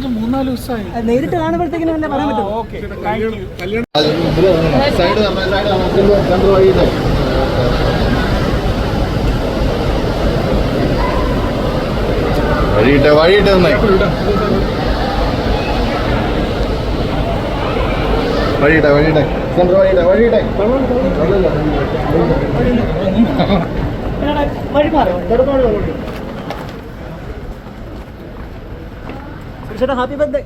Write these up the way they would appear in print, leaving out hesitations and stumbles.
കഴിഞ്ഞിട്ട് 3-4 ദിവസമായി. നേരിട്ട് കാണുമ്പോഴത്തേക്കിനും തന്നെ പറയാൻ പറ്റും. വഴിയിട്ടെ വഴി മാറി ഹാപ്പി ബർത്ത്ഡേ.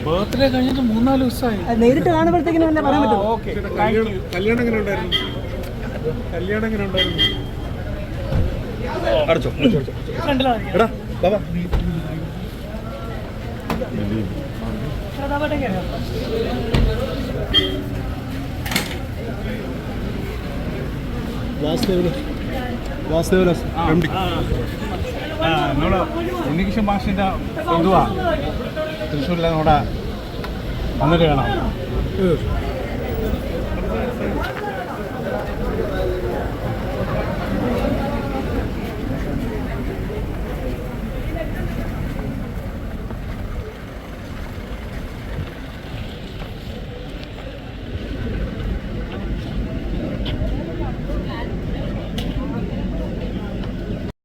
ബർത്ത്ഡേ കഴിഞ്ഞിട്ട് 3-4 ദിവസമായി. നേരിട്ട് കാണുമ്പോഴത്തേക്കിനും തന്നെ പറയാൻ പറ്റും. കല്യാണം എങ്ങനെ ഉണ്ടായിരുന്നു? അടച്ചോ എടാ ബാബാ. എന്നോട് ഉണ്ണികൃഷ്ണൻ മാഷിൻ്റെ എന്തുവാ തൃശ്ശൂരിലെ നമ്മുടെ വന്നിട്ട് കാണാം.